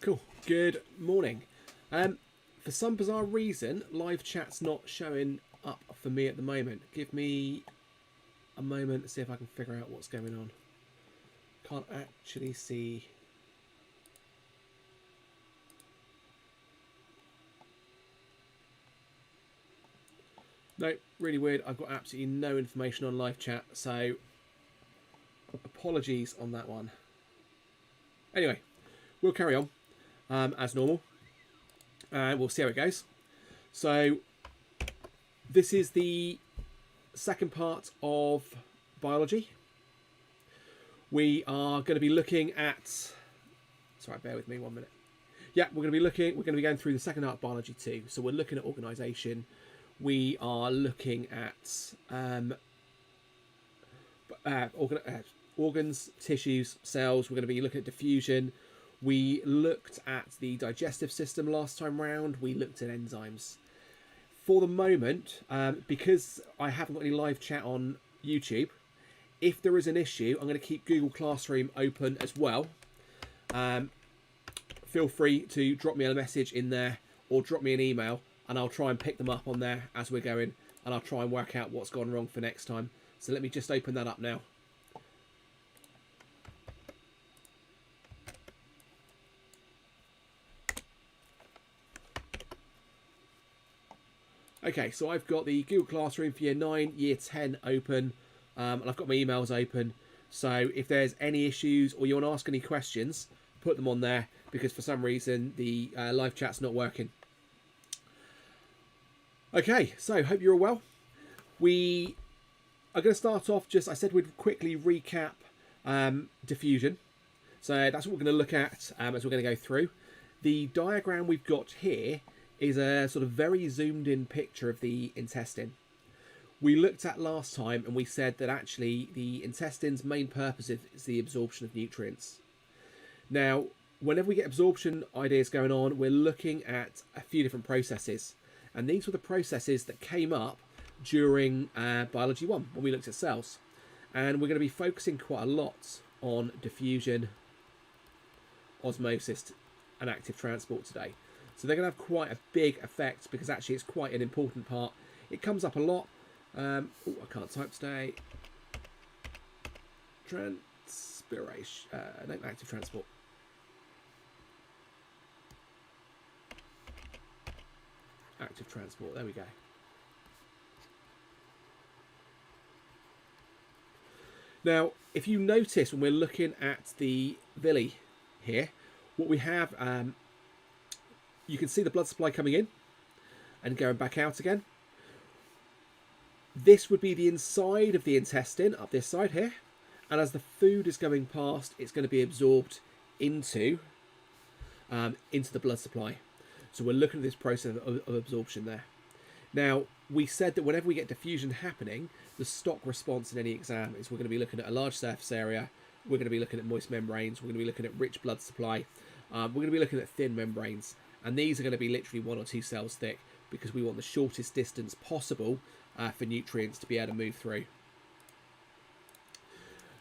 Cool. Good morning. For some bizarre reason, live chat's not showing up for me at the moment. Give me a moment to see if I can figure out what's going on. Can't actually see. No, really weird. I've got absolutely no information on live chat, so apologies on that one. Anyway, we'll carry on as normal, and we'll see how it goes. So this is the second part of biology. We are going to be looking at, sorry, bear with me 1 minute. Yeah, we're going to be going through the second part of biology too. So we're looking at organisation. We are looking at organs, tissues, cells. We're going to be looking at diffusion. We looked at the digestive system last time round. We looked at enzymes. For the moment, because I haven't got any live chat on YouTube, if there is an issue, I'm going to keep Google Classroom open as well. Feel free to drop me a message in there or drop me an email, and I'll try and pick them up on there as we're going, and I'll try and work out what's gone wrong for next time. So let me just open that up now. Okay, so I've got the Google Classroom for Year 9, Year 10 open, and I've got my emails open. So if there's any issues or you want to ask any questions, put them on there, because for some reason the live chat's not working. Okay, so hope you're all well. We are going to start off I said we'd quickly recap diffusion. So that's what we're going to look at as we're going to go through. The diagram we've got here is a sort of very zoomed in picture of the intestine. We looked at last time and we said that actually the intestine's main purpose is the absorption of nutrients. Now, whenever we get absorption ideas going on, we're looking at a few different processes. And these were the processes that came up during Biology 1 when we looked at cells. And we're going to be focusing quite a lot on diffusion, osmosis, and active transport today. So they're going to have quite a big effect because actually it's quite an important part. It comes up a lot. I can't type today. Transpiration. No, active transport. Active transport. There we go. Now, if you notice when we're looking at the villi here, what we have, you can see the blood supply coming in and going back out again. This would be the inside of the intestine, up this side here. And as the food is going past, it's going to be absorbed into the blood supply. So we're looking at this process of absorption there. Now, we said that whenever we get diffusion happening, the stock response in any exam is we're going to be looking at a large surface area. We're going to be looking at moist membranes. We're going to be looking at rich blood supply. We're going to be looking at thin membranes. And these are going to be literally 1 or 2 cells thick because we want the shortest distance possible for nutrients to be able to move through.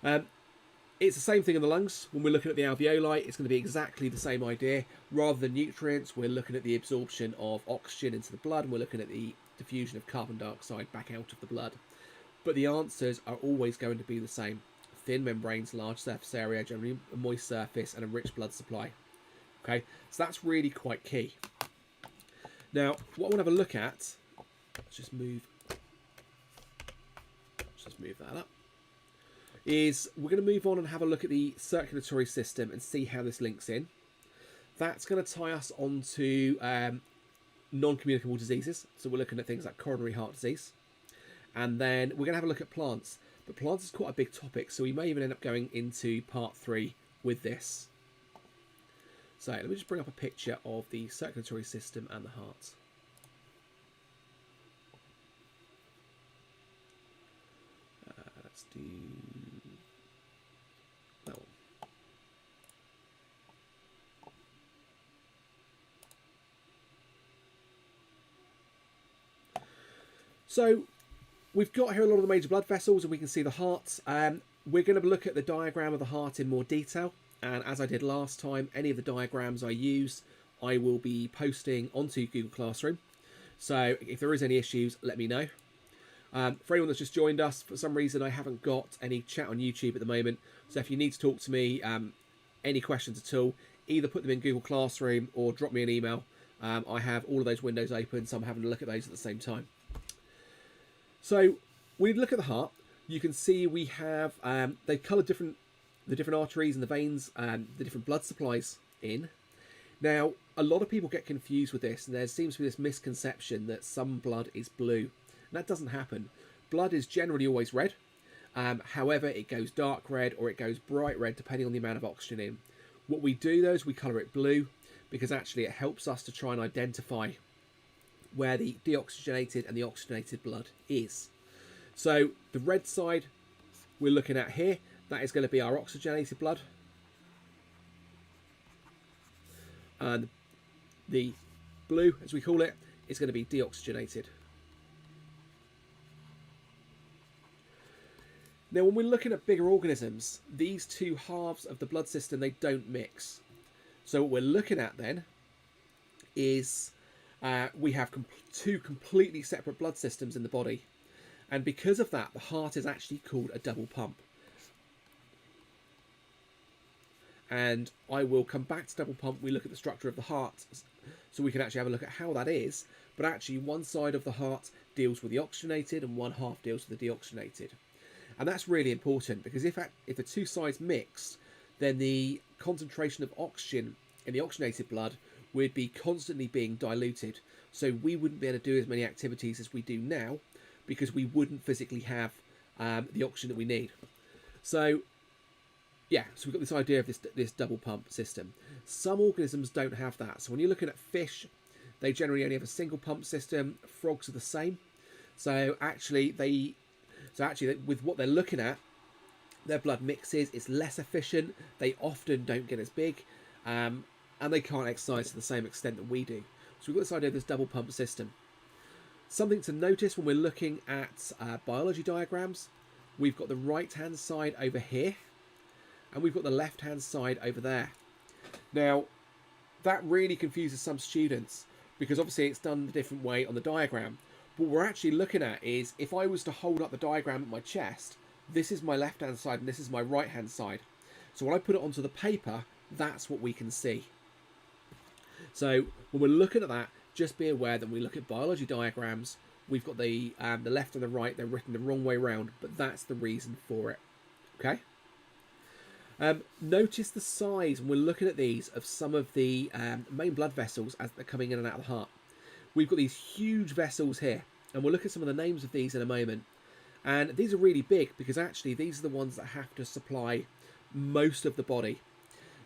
It's the same thing in the lungs. When we're looking at the alveoli, it's going to be exactly the same idea. Rather than nutrients, we're looking at the absorption of oxygen into the blood, and we're looking at the diffusion of carbon dioxide back out of the blood. But the answers are always going to be the same. Thin membranes, large surface area, generally a moist surface, and a rich blood supply. Okay, so that's really quite key. Now, what I want to have a look at, let's just move that up, is we're going to move on and have a look at the circulatory system and see how this links in. That's going to tie us onto non-communicable diseases. So we're looking at things like coronary heart disease. And then we're going to have a look at plants. But plants is quite a big topic, so we may even end up going into part 3 with this. So let me just bring up a picture of the circulatory system and the heart. Let's do that one. So we've got here a lot of the major blood vessels, and we can see the heart. We're going to look at the diagram of the heart in more detail. And as I did last time, any of the diagrams I use, I will be posting onto Google Classroom. So if there is any issues, let me know. For anyone that's just joined us, for some reason I haven't got any chat on YouTube at the moment. So if you need to talk to me, any questions at all, either put them in Google Classroom or drop me an email. I have all of those windows open, so I'm having a look at those at the same time. So when you look at the heart, you can see we have, they've coloured the different arteries and the veins, the different blood supplies in. Now, a lot of people get confused with this, and there seems to be this misconception that some blood is blue. And that doesn't happen. Blood is generally always red. However, it goes dark red or it goes bright red depending on the amount of oxygen in. What we do though is we colour it blue because actually it helps us to try and identify where the deoxygenated and the oxygenated blood is. So the red side we're looking at here, that is going to be our oxygenated blood. And the blue, as we call it, is going to be deoxygenated. Now, when we're looking at bigger organisms, these two halves of the blood system, they don't mix. So what we're looking at then is we have two completely separate blood systems in the body. And because of that, the heart is actually called a double pump. And I will come back to double pump when we look at the structure of the heart, so we can actually have a look at how that is. But actually, one side of the heart deals with the oxygenated and one half deals with the deoxygenated. And that's really important because if the two sides mix, then the concentration of oxygen in the oxygenated blood would be constantly being diluted. So we wouldn't be able to do as many activities as we do now because we wouldn't physically have the oxygen that we need. So yeah, so we've got this idea of this double pump system. Some organisms don't have that. So when you're looking at fish, they generally only have a single pump system. Frogs are the same. So actually with what they're looking at, their blood mixes, it's less efficient, they often don't get as big, and they can't exercise to the same extent that we do. So we've got this idea of this double pump system. Something to notice when we're looking at biology diagrams, we've got the right hand side over here, and we've got the left hand side over there. Now, that really confuses some students, because obviously it's done a different way on the diagram. What we're actually looking at is, if I was to hold up the diagram at my chest, this is my left hand side and this is my right hand side. So when I put it onto the paper, that's what we can see. So when we're looking at that, just be aware that when we look at biology diagrams, we've got the left and the right, they're written the wrong way around, but that's the reason for it. Okay? Notice the size when we're looking at these of some of the main blood vessels as they're coming in and out of the heart. We've got these huge vessels here, and we'll look at some of the names of these in a moment. And these are really big because actually these are the ones that have to supply most of the body.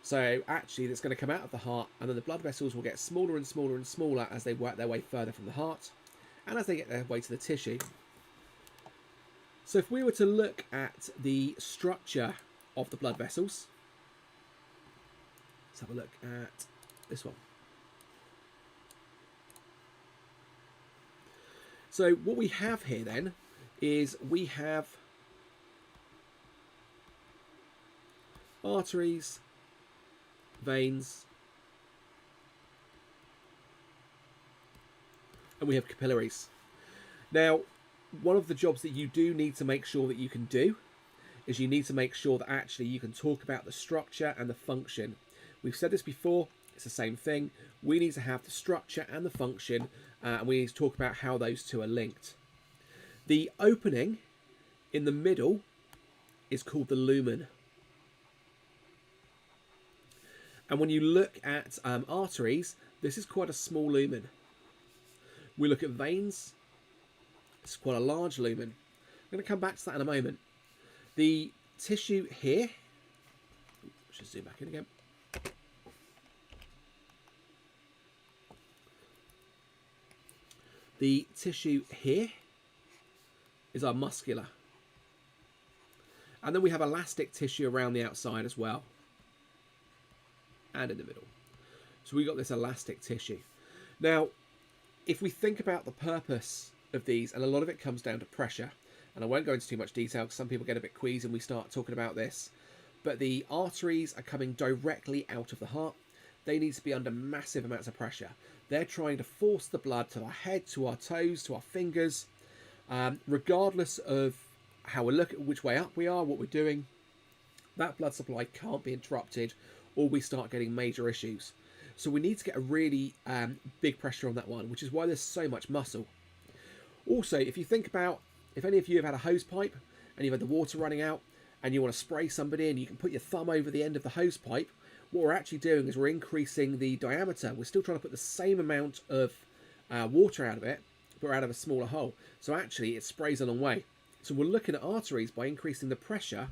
So actually that's going to come out of the heart, and then the blood vessels will get smaller and smaller and smaller as they work their way further from the heart and as they get their way to the tissue. So if we were to look at the structure of the blood vessels, let's have a look at this one. So what we have here then is we have arteries, veins, and we have capillaries. Now, one of the jobs that you do need to make sure that you can do is you need to make sure that actually you can talk about the structure and the function. We've said this before, it's the same thing. We need to have the structure and the function, and we need to talk about how those two are linked. The opening in the middle is called the lumen. And when you look at arteries, this is quite a small lumen. We look at veins, it's quite a large lumen. I'm going to come back to that in a moment. The tissue here, let's just zoom back in again. The tissue here is our muscular. And then we have elastic tissue around the outside as well. And in the middle. So we've got this elastic tissue. Now, if we think about the purpose of these, and a lot of it comes down to pressure, and I won't go into too much detail because some people get a bit queasy when we start talking about this, but the arteries are coming directly out of the heart. They need to be under massive amounts of pressure. They're trying to force the blood to our head, to our toes, to our fingers, regardless of how we look, which way up we are, what we're doing. That blood supply can't be interrupted, or we start getting major issues. So we need to get a really big pressure on that one, which is why there's so much muscle. Also, if you think about, if any of you have had a hose pipe and you've had the water running out and you want to spray somebody and you can put your thumb over the end of the hose pipe, what we're actually doing is we're increasing the diameter. We're still trying to put the same amount of water out of it, but out of a smaller hole. So actually it sprays a long way. So we're looking at arteries. By increasing the pressure,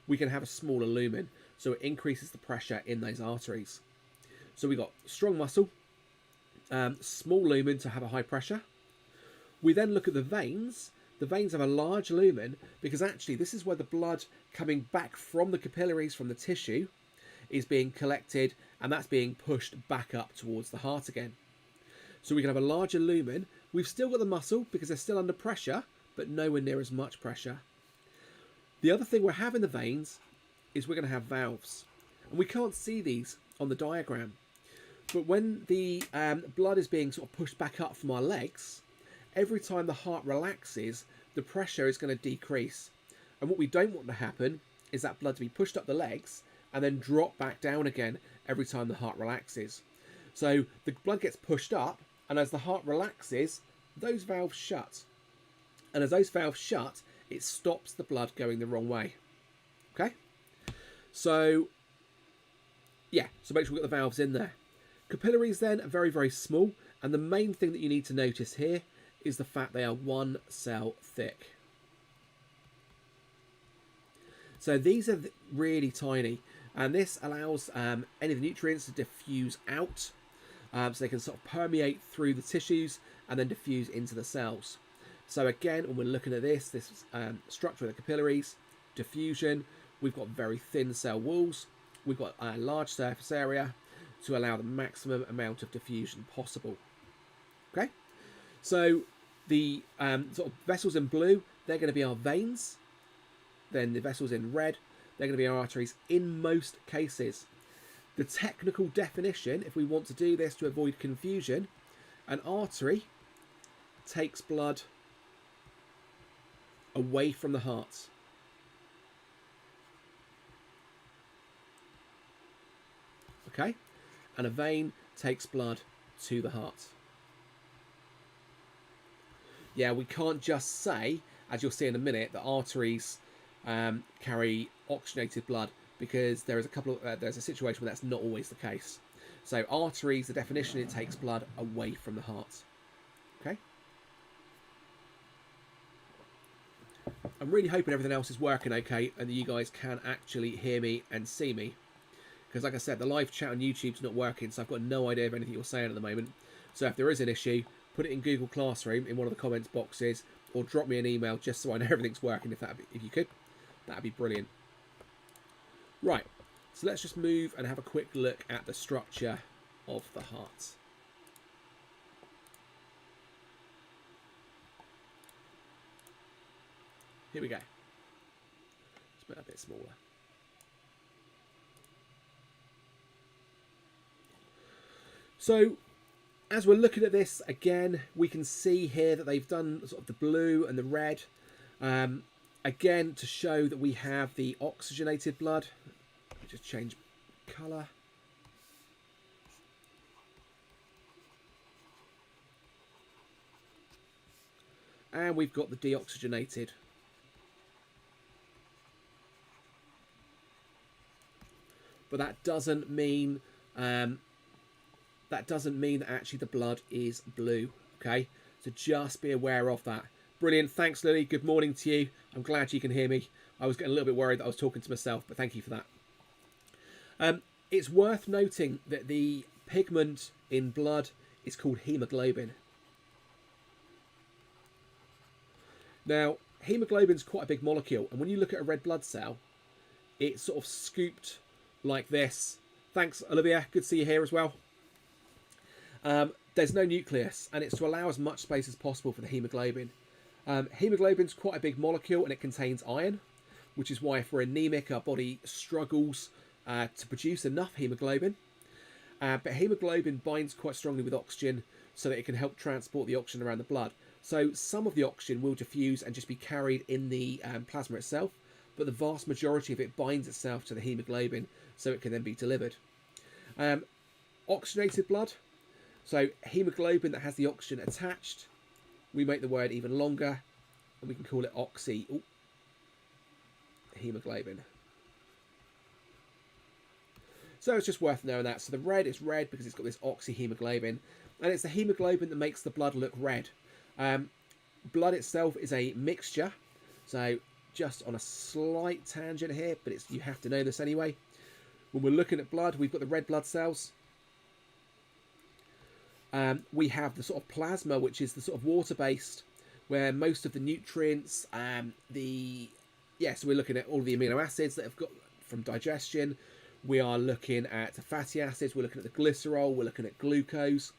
we can have a smaller lumen. So it increases the pressure in those arteries. So we've got strong muscle, small lumen to have a high pressure. We then look at the veins. The veins have a large lumen because actually this is where the blood coming back from the capillaries, from the tissue, is being collected, and that's being pushed back up towards the heart again. So we can have a larger lumen. We've still got the muscle because they're still under pressure, but nowhere near as much pressure. The other thing we're having the veins is we're going to have valves, and we can't see these on the diagram. But when the blood is being sort of pushed back up from our legs, every time the heart relaxes, the pressure is going to decrease. And what we don't want to happen is that blood to be pushed up the legs and then drop back down again every time the heart relaxes. So the blood gets pushed up, and as the heart relaxes, those valves shut. And as those valves shut, it stops the blood going the wrong way. Okay? So, yeah, so make sure we've got the valves in there. Capillaries then are very, very small, and the main thing that you need to notice here is the fact they are 1 cell thick. So these are really tiny, and this allows any of the nutrients to diffuse out, so they can sort of permeate through the tissues and then diffuse into the cells. So again, when we're looking at this structure of the capillaries, diffusion, we've got very thin cell walls, we've got a large surface area to allow the maximum amount of diffusion possible. Okay, so the sort of vessels in blue, they're going to be our veins. Then the vessels in red, they're going to be our arteries in most cases. The technical definition, if we want to do this to avoid confusion, an artery takes blood away from the heart. Okay? And a vein takes blood to the heart. Yeah, we can't just say, as you'll see in a minute, that arteries carry oxygenated blood, because there is there's a situation where that's not always the case. So arteries, the definition, it takes blood away from the heart. Okay. I'm really hoping everything else is working okay and that you guys can actually hear me and see me, because like I said, the live chat on YouTube's not working, so I've got no idea of anything you're saying at the moment. So if there is an issue, put it in Google Classroom in one of the comments boxes, or drop me an email just so I know everything's working. If you could, that'd be brilliant. Right, so let's just move and have a quick look at the structure of the heart. Here we go. Let's make it a bit smaller. So, as we're looking at this again, we can see here that they've done sort of the blue and the red. Again, to show that we have the oxygenated blood. Let me just change colour. And we've got the deoxygenated. But that doesn't mean that actually the blood is blue. Okay, so just be aware of that. Brilliant. Thanks, Lily. Good morning to you. I'm glad you can hear me. I was getting a little bit worried that I was talking to myself, but thank you for that. It's worth noting that the pigment in blood is called hemoglobin. Now, hemoglobin is quite a big molecule, and when you look at a red blood cell, it's sort of scooped like this. Thanks, Olivia. Good to see you here as well. There's no nucleus, and it's to allow as much space as possible for the hemoglobin. Hemoglobin is quite a big molecule, and it contains iron. which is why if we're anemic, our body struggles to produce enough hemoglobin. But hemoglobin binds quite strongly with oxygen so that it can help transport the oxygen around the blood. So some of the oxygen will diffuse and just be carried in the plasma itself, but the vast majority of it binds itself to the hemoglobin so it can then be delivered. Oxygenated blood, so hemoglobin that has the oxygen attached, we make the word even longer and we can call it hemoglobin. So it's just worth knowing that. So the red is red because it's got this oxyhemoglobin, and it's the hemoglobin that makes the blood look red. Blood itself is a mixture, so just on a slight tangent here, but you have to know this anyway. When we're looking at blood, we've got the red blood cells. We have the sort of plasma, which is the sort of water-based, where most of the nutrients, so we're looking at all the amino acids that have got from digestion. We are looking at the fatty acids, we're looking at the glycerol, we're looking at glucose.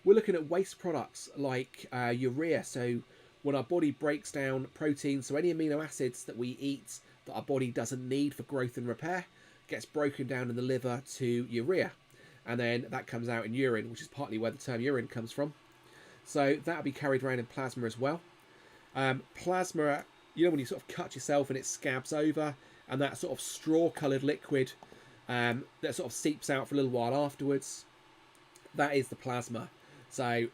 We're looking at waste products like urea, so when our body breaks down protein, so any amino acids that we eat that our body doesn't need for growth and repair, gets broken down in the liver to urea. And then that comes out in urine, which is partly where the term urine comes from. So that'll be carried around in plasma as well. Plasma, when you sort of cut yourself and it scabs over, and that sort of straw-coloured liquid that sort of seeps out for a little while afterwards, that is the plasma. So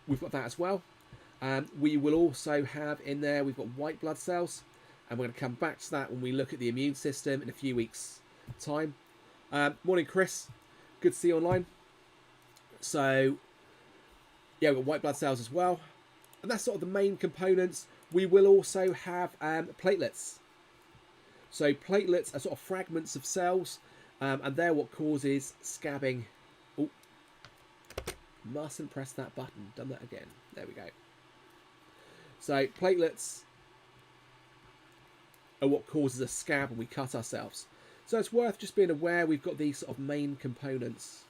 we've got that as well. We will also have in there, we've got white blood cells, and we're going to come back to that when we look at the immune system in a few weeks' time. Morning, Chris. Good to see you online. So, yeah, we've got white blood cells as well. And that's sort of the main components. We will also have platelets. So platelets are sort of fragments of cells, and they're what causes scabbing. Oh, mustn't press that button. Done that again. There we go. So platelets are what causes a scab when we cut ourselves. So it's worth just being aware we've got these sort of main components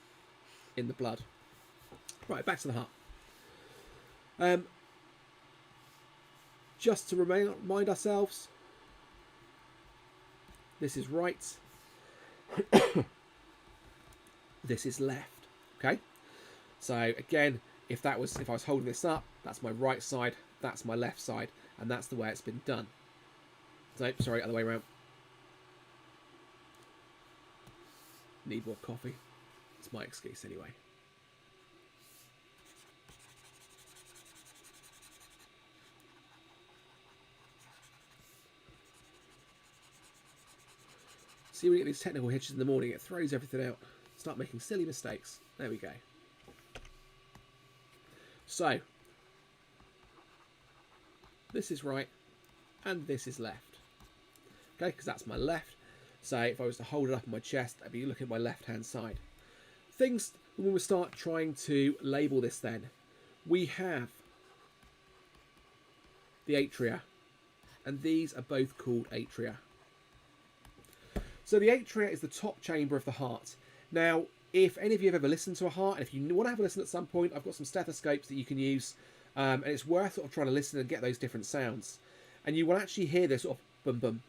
in the blood. Right, back to the heart. Just to remind ourselves, this is right, this is left. Okay, so again, if I was holding this up, that's my right side, that's my left side, and that's the way it's been done. So sorry, other way around. Need more coffee. It's my excuse anyway. See, when we get these technical hitches in the morning, it throws everything out. Start making silly mistakes. There we go. So, this is right, and this is left. Okay, because that's my left. So if I was to hold it up on my chest, I'd be looking at my left-hand side. Things, when we start trying to label this then, we have the atria, and these are both called atria. So the atria is the top chamber of the heart. Now, if any of you have ever listened to a heart, and if you want to have a listen at some point, I've got some stethoscopes that you can use, and it's worth sort of trying to listen and get those different sounds. And you will actually hear this sort of bum bum,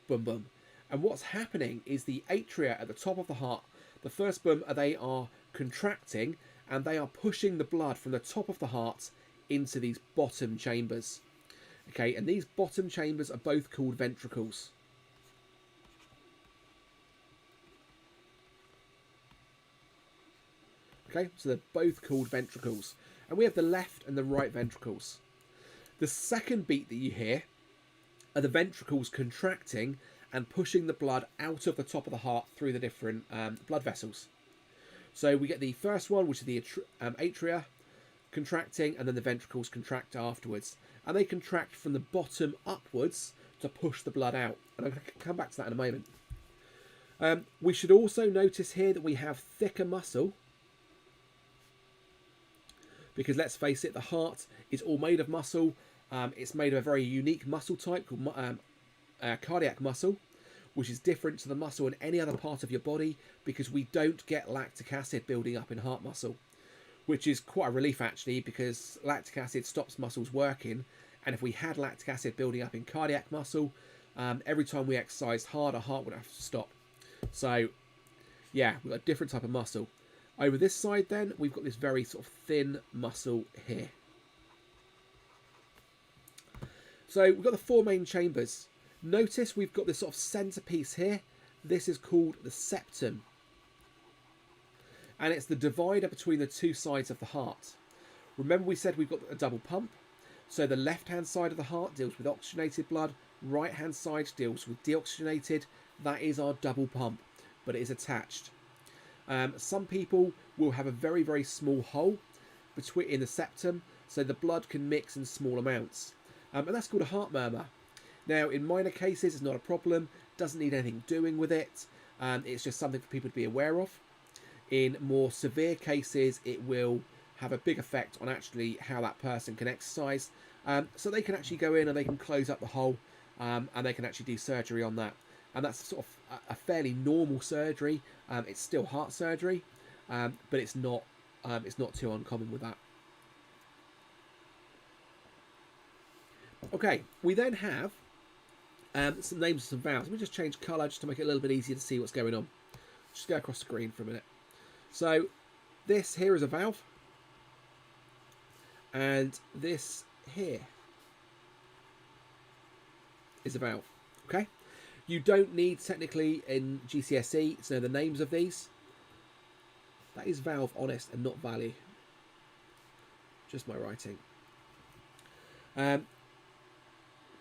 bum bum. And what's happening is the atria at the top of the heart, the first bum, they are contracting and they are pushing the blood from the top of the heart into these bottom chambers. Okay, and these bottom chambers are both called ventricles. Okay, so they're both called ventricles. And we have the left and the right ventricles. The second beat that you hear are the ventricles contracting and pushing the blood out of the top of the heart through the different blood vessels. So we get the first one, which is the atria contracting, and then the ventricles contract afterwards. And they contract from the bottom upwards to push the blood out. And I'm going to come back to that in a moment. We should also notice here that we have thicker muscle, because let's face it, the heart is all made of muscle. It's made of a very unique muscle type called cardiac muscle, which is different to the muscle in any other part of your body, because we don't get lactic acid building up in heart muscle, which is quite a relief actually, because lactic acid stops muscles working, and if we had lactic acid building up in cardiac muscle, every time we exercised hard, our heart would have to stop. So, yeah, we've got a different type of muscle. Over this side then, we've got this very sort of thin muscle here. So we've got the four main chambers. Notice we've got this sort of centerpiece here. This is called the septum. And it's the divider between the two sides of the heart. Remember we said we've got a double pump. So the left-hand side of the heart deals with oxygenated blood. Right-hand side deals with deoxygenated. That is our double pump, but it is attached. Some people will have a very, very small hole in the septum, so the blood can mix in small amounts. And that's called a heart murmur. Now, in minor cases, it's not a problem. Doesn't need anything doing with it. It's just something for people to be aware of. In more severe cases, it will have a big effect on actually how that person can exercise. So they can actually go in and they can close up the hole, and they can actually do surgery on that. And that's sort of a fairly normal surgery. It's still heart surgery, but it's not too uncommon with that. Okay, we then have some names of some valves. Let me just change colour just to make it a little bit easier to see what's going on. Just go across the screen for a minute. So this here is a valve, and this here is a valve. Okay, you don't need technically in GCSE to know the names of these. That is valve, honest, and not value. Just my writing.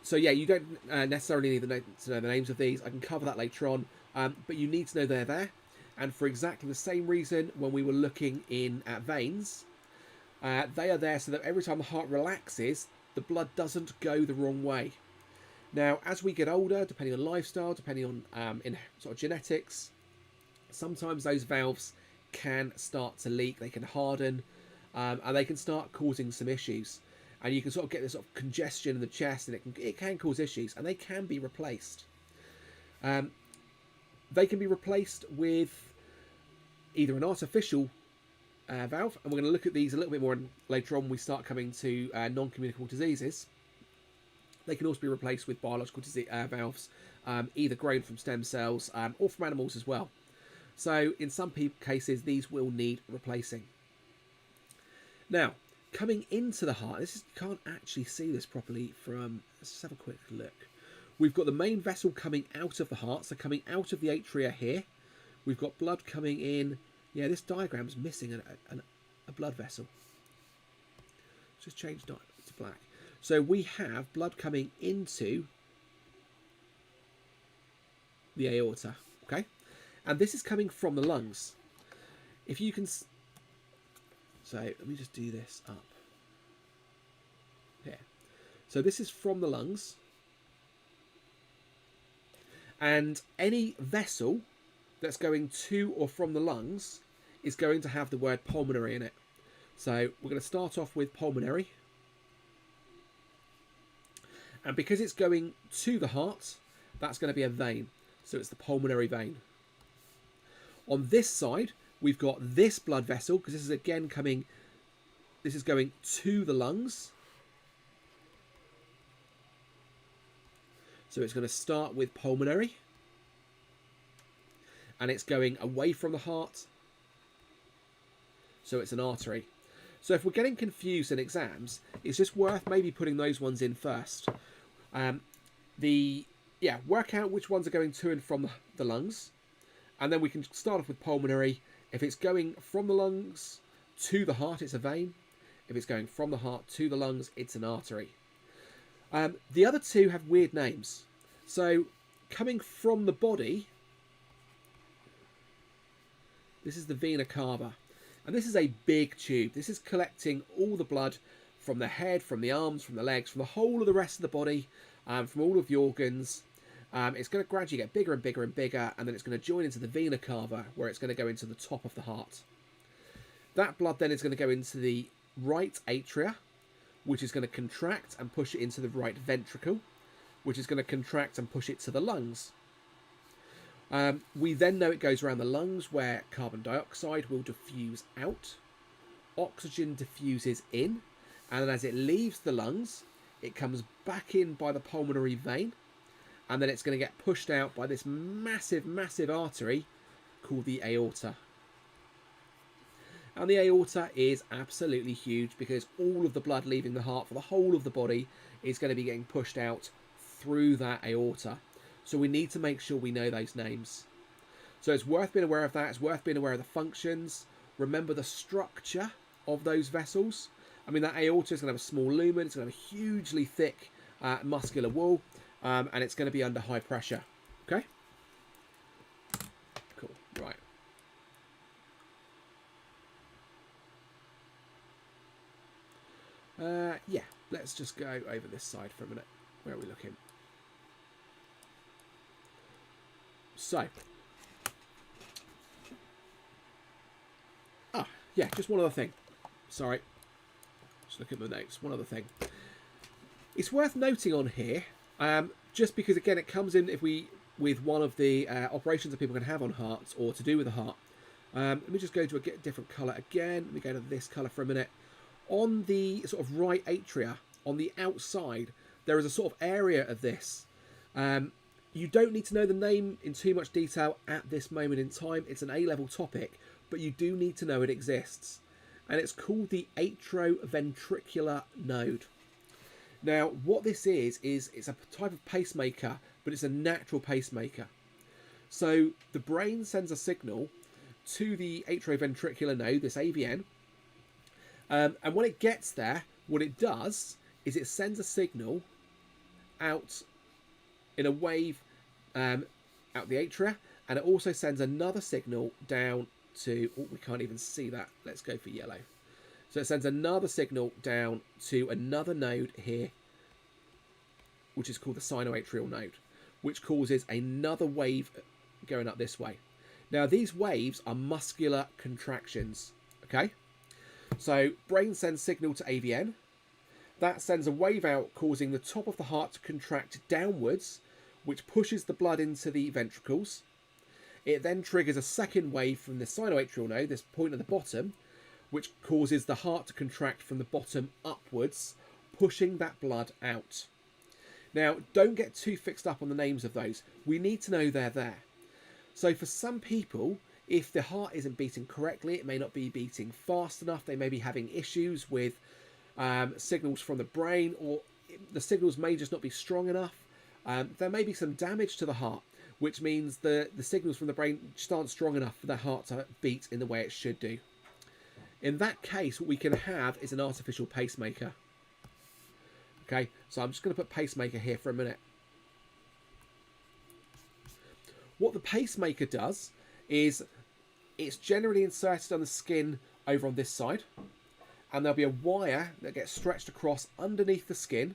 So yeah, you don't necessarily need to know the names of these. I can cover that later on, but you need to know they're there. And for exactly the same reason when we were looking at veins, they are there so that every time the heart relaxes, the blood doesn't go the wrong way. Now, as we get older, depending on lifestyle, depending on in sort of genetics, sometimes those valves can start to leak, they can harden, and they can start causing some issues. And you can sort of get this sort of congestion in the chest, and it can cause issues, and they can be replaced. They can be replaced with either an artificial valve, and we're going to look at these a little bit more later on when we start coming to non-communicable diseases. They can also be replaced with biological valves, either grown from stem cells or from animals as well. So in some cases, these will need replacing. Now, coming into the heart, you can't actually see this properly from, let's have a quick look. We've got the main vessel coming out of the heart, so coming out of the atria here. We've got blood coming in. Yeah, this diagram's missing a blood vessel. Let's just change to black. So we have blood coming into the aorta, okay? And this is coming from the lungs. If you can... So let me just do this up here. So this is from the lungs. And any vessel that's going to or from the lungs is going to have the word pulmonary in it. So we're going to start off with pulmonary. And because it's going to the heart, that's going to be a vein. So it's the pulmonary vein. On this side, we've got this blood vessel, because this is again coming, this is going to the lungs. So it's going to start with pulmonary. And it's going away from the heart. So it's an artery. So if we're getting confused in exams, it's just worth maybe putting those ones in first. Work out which ones are going to and from the lungs. And then we can start off with pulmonary. If it's going from the lungs to the heart, it's a vein. If it's going from the heart to the lungs, it's an artery. The other two have weird names. So coming from the body, this is the Vena Cava. And this is a big tube. This is collecting all the blood from the head, from the arms, from the legs, from the whole of the rest of the body, from all of the organs. It's going to gradually get bigger and bigger and bigger, and then it's going to join into the Vena Cava, where it's going to go into the top of the heart. That blood then is going to go into the right atria, which is going to contract and push it into the right ventricle, which is going to contract and push it to the lungs. We then know it goes around the lungs, where carbon dioxide will diffuse out, oxygen diffuses in, and then as it leaves the lungs, it comes back in by the pulmonary vein, and then it's going to get pushed out by this massive, massive artery called the aorta. And the aorta is absolutely huge because all of the blood leaving the heart for the whole of the body is going to be getting pushed out through that aorta. So we need to make sure we know those names. So it's worth being aware of that. It's worth being aware of the functions. Remember the structure of those vessels. I mean, that aorta is going to have a small lumen. It's going to have a hugely thick muscular wall. And it's going to be under high pressure. Okay? Cool. Right. Yeah, let's just go over this side for a minute. Where are we looking? So, yeah, just one other thing. Sorry, just look at the notes. One other thing. It's worth noting on here, just because again it comes in with one of the operations that people can have on hearts or to do with the heart. Let me just go to a different colour again. Let me go to this colour for a minute. On the sort of right atria, on the outside, there is a sort of area of this. You don't need to know the name in too much detail at this moment in time. It's an A-level topic, but you do need to know it exists. And it's called the atrioventricular node. Now, what this is it's a type of pacemaker, but it's a natural pacemaker. So the brain sends a signal to the atrioventricular node, this AVN, and when it gets there, what it does is it sends a signal out in a wave out the atria, and it also sends another signal down to, oh, we can't even see that. Let's go for yellow. So it sends another signal down to another node here, which is called the sinoatrial node, which causes another wave going up this way. Now, these waves are muscular contractions, okay? So brain sends signal to AVN. That sends a wave out, causing the top of the heart to contract downwards, which pushes the blood into the ventricles. It then triggers a second wave from the sinoatrial node, this point at the bottom, which causes the heart to contract from the bottom upwards, pushing that blood out. Now, don't get too fixed up on the names of those. We need to know they're there. So for some people, if the heart isn't beating correctly, it may not be beating fast enough. They may be having issues with signals from the brain, or the signals may just not be strong enough. There may be some damage to the heart, which means the signals from the brain just aren't strong enough for the heart to beat in the way it should do. In that case, what we can have is an artificial pacemaker. Okay, so I'm just going to put pacemaker here for a minute. What the pacemaker does is it's generally inserted on the skin over on this side, and there'll be a wire that gets stretched across underneath the skin,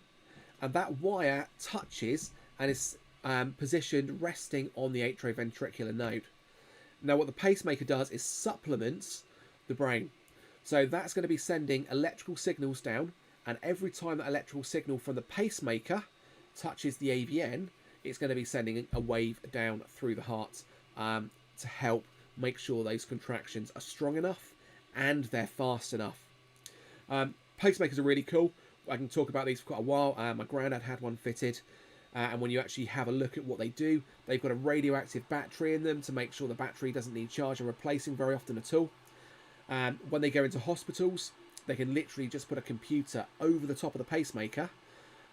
and that wire touches and is positioned resting on the atrioventricular node. Now, what the pacemaker does is supplements the brain. So that's going to be sending electrical signals down, and every time that electrical signal from the pacemaker touches the AVN, it's going to be sending a wave down through the heart to help make sure those contractions are strong enough and they're fast enough. Pacemakers are really cool. I can talk about these for quite a while. My granddad had one fitted, and when you actually have a look at what they do, they've got a radioactive battery in them to make sure the battery doesn't need charge and replacing very often at all. When they go into hospitals, they can literally just put a computer over the top of the pacemaker,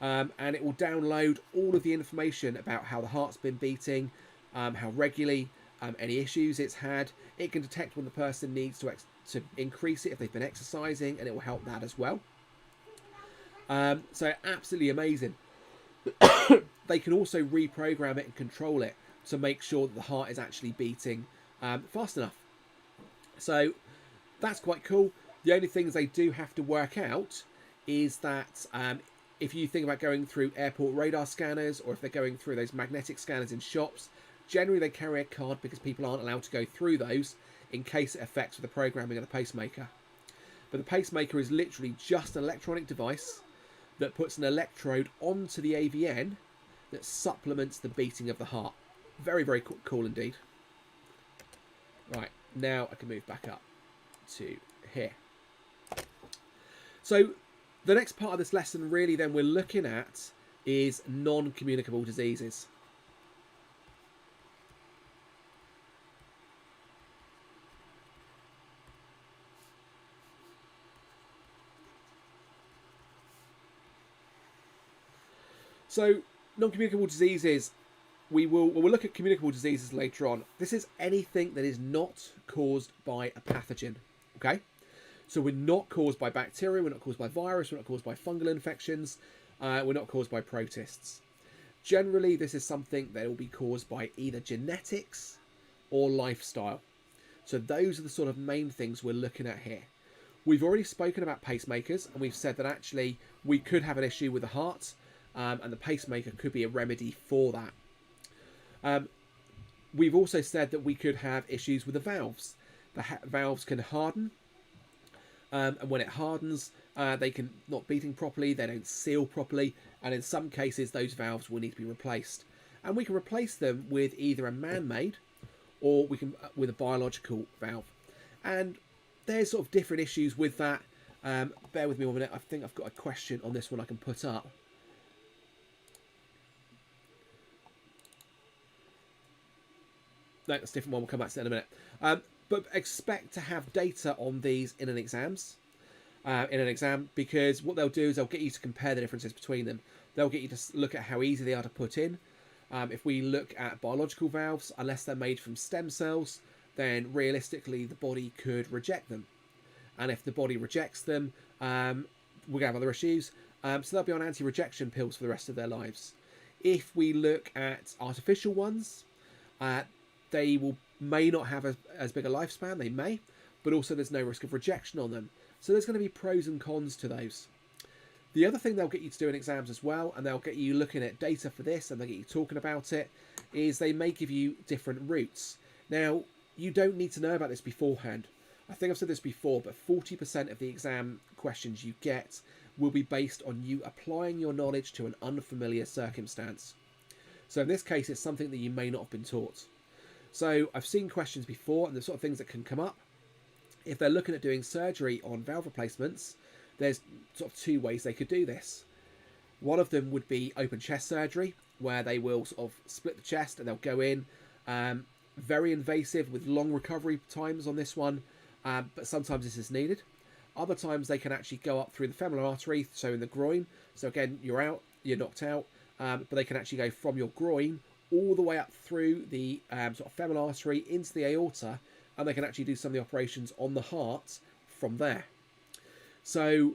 and it will download all of the information about how the heart's been beating, how regularly, any issues it's had. It can detect when the person needs to increase it if they've been exercising, and it will help that as well. So absolutely amazing. They can also reprogram it and control it to make sure that the heart is actually beating fast enough. So that's quite cool. The only things they do have to work out is that if you think about going through airport radar scanners, or if they're going through those magnetic scanners in shops, generally they carry a card because people aren't allowed to go through those in case it affects with the programming of the pacemaker. But the pacemaker is literally just an electronic device that puts an electrode onto the AVN that supplements the beating of the heart. Very, very cool indeed. Right, now I can move back up to here. So the next part of this lesson really then we're looking at is non-communicable diseases. So, non-communicable diseases, we'll look at communicable diseases later on. This is anything that is not caused by a pathogen, okay? So we're not caused by bacteria, we're not caused by virus, we're not caused by fungal infections, we're not caused by protists. Generally, this is something that will be caused by either genetics or lifestyle. So those are the sort of main things we're looking at here. We've already spoken about pacemakers, and we've said that actually we could have an issue with the heart, and the pacemaker could be a remedy for that. We've also said that we could have issues with the valves. The valves can harden, and when it hardens, they can not beating properly, they don't seal properly, and in some cases those valves will need to be replaced. And we can replace them with either a man-made or we can with a biological valve. And there's sort of different issues with that. Bear with me 1 minute. I think I've got a question on this one I can put up. No, that's a different one. We'll come back to that in a minute. But expect to have data on these in an exam, because what they'll do is they'll get you to compare the differences between them. They'll get you to look at how easy they are to put in. If we look at biological valves, unless they're made from stem cells, then realistically the body could reject them. And if the body rejects them, we're going to have other issues. So they'll be on anti-rejection pills for the rest of their lives. If we look at artificial ones, they may not have as big a lifespan, they may, but also there's no risk of rejection on them. So there's going to be pros and cons to those. The other thing they'll get you to do in exams as well, and they'll get you looking at data for this, and they'll get you talking about it, is they may give you different routes. Now, you don't need to know about this beforehand. I think I've said this before, but 40% of the exam questions you get will be based on you applying your knowledge to an unfamiliar circumstance. So in this case, it's something that you may not have been taught. So I've seen questions before, and the sort of things that can come up. If they're looking at doing surgery on valve replacements, there's sort of two ways they could do this. One of them would be open chest surgery, where they will sort of split the chest and they'll go in. Very invasive with long recovery times on this one, but sometimes this is needed. Other times they can actually go up through the femoral artery, so in the groin. So again, you're out, you're knocked out, but they can actually go from your groin all the way up through the sort of femoral artery into the aorta, and they can actually do some of the operations on the heart from there. So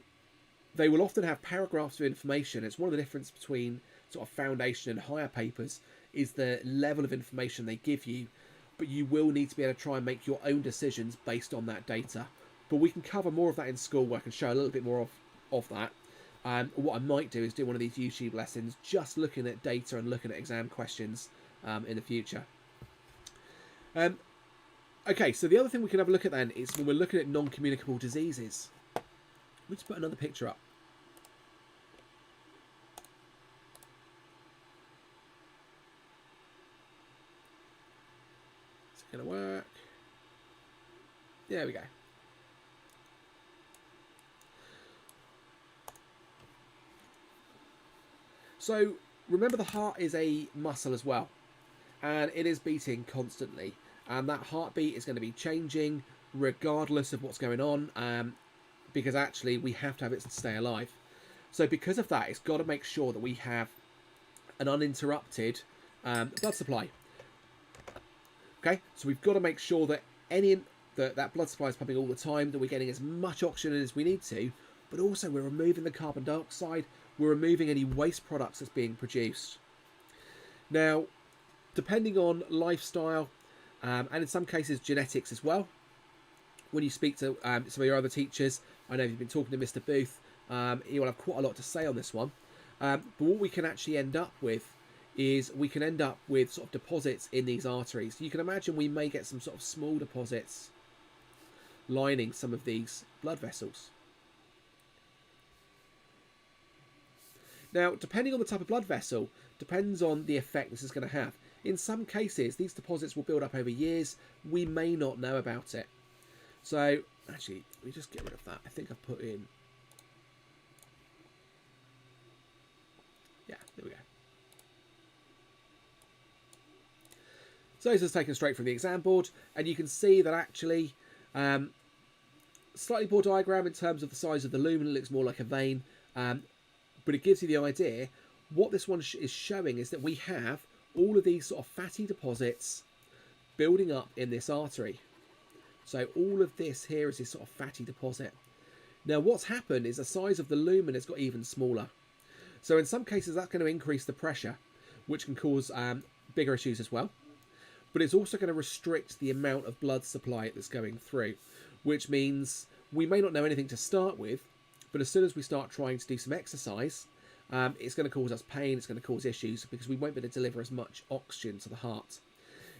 they will often have paragraphs of information. It's one of the difference between sort of foundation and higher papers is the level of information they give you, but you will need to be able to try and make your own decisions based on that data. But we can cover more of that in school, where I can show a little bit more of that. What I might do is do one of these YouTube lessons just looking at data and looking at exam questions in the future. Okay, so the other thing we can have a look at then is when we're looking at non-communicable diseases. Let's put another picture up. Is it going to work? There we go. So remember, the heart is a muscle as well, and it is beating constantly, and that heartbeat is going to be changing regardless of what's going on, because actually we have to have it to stay alive. So because of that, it's got to make sure that we have an uninterrupted blood supply. Okay, so we've got to make sure that that blood supply is pumping all the time, that we're getting as much oxygen as we need to, but also we're removing the carbon dioxide, we're removing any waste products that's being produced. Now, depending on lifestyle, and in some cases genetics as well, when you speak to some of your other teachers, I know you've been talking to Mr. Booth, he will have quite a lot to say on this one. But what we can actually end up with is we can end up with sort of deposits in these arteries. You can imagine we may get some sort of small deposits lining some of these blood vessels. Now, depending on the type of blood vessel, depends on the effect this is going to have. In some cases, these deposits will build up over years. We may not know about it. So, actually, let me just get rid of that. I think I've put in... Yeah, there we go. So this is taken straight from the exam board, and you can see that actually, slightly poor diagram in terms of the size of the lumen. It looks more like a vein, but it gives you the idea what this one is showing is that we have all of these sort of fatty deposits building up in this artery. So all of this here is this sort of fatty deposit. Now what's happened is the size of the lumen has got even smaller. So in some cases that's going to increase the pressure, which can cause bigger issues as well. But it's also going to restrict the amount of blood supply that's going through, which means we may not know anything to start with, but as soon as we start trying to do some exercise, it's going to cause us pain, it's going to cause issues, because we won't be able to deliver as much oxygen to the heart.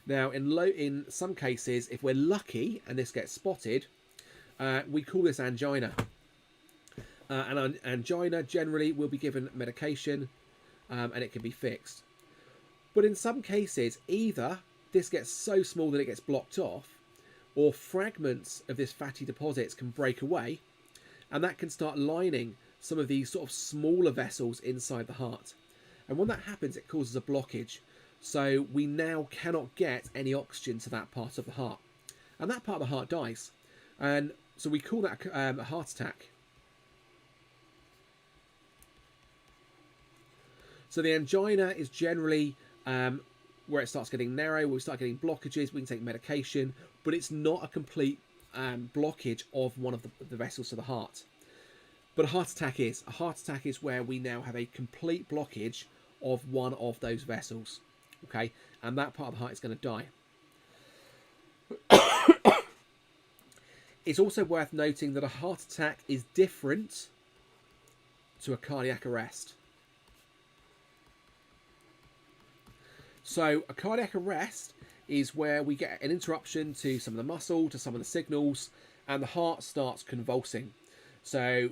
Now, in some cases, if we're lucky and this gets spotted, we call this angina. And angina generally will be given medication and it can be fixed. But in some cases, either this gets so small that it gets blocked off, or fragments of this fatty deposits can break away, and that can start lining some of these sort of smaller vessels inside the heart. And when that happens, it causes a blockage. So we now cannot get any oxygen to that part of the heart. And that part of the heart dies. And so we call that a heart attack. So the angina is generally where it starts getting narrow, where we start getting blockages, we can take medication, but it's not a complete blockage of one of the vessels to the heart. But a heart attack is. A heart attack is where we now have a complete blockage of one of those vessels. Okay, and that part of the heart is going to die. It's also worth noting that a heart attack is different to a cardiac arrest. So a cardiac arrest is where we get an interruption to some of the muscle, to some of the signals, and the heart starts convulsing. So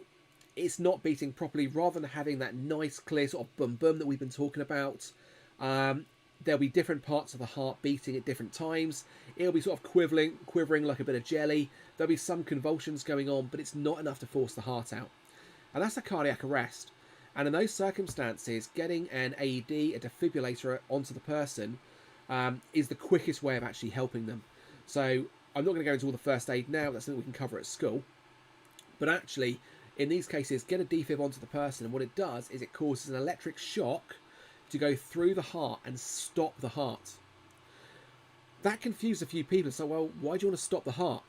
it's not beating properly. Rather than having that nice clear sort of boom boom that we've been talking about, there'll be different parts of the heart beating at different times. It'll be sort of quivering like a bit of jelly. There'll be some convulsions going on, but it's not enough to force the heart out. And that's a cardiac arrest. And in those circumstances, getting an AED, a defibrillator, onto the person is the quickest way of actually helping them. So I'm not going to go into all the first aid now. That's something we can cover at school. But actually, in these cases, get a defib onto the person, and what it does is it causes an electric shock to go through the heart and stop the heart. That confused a few people. So, well, why do you want to stop the heart?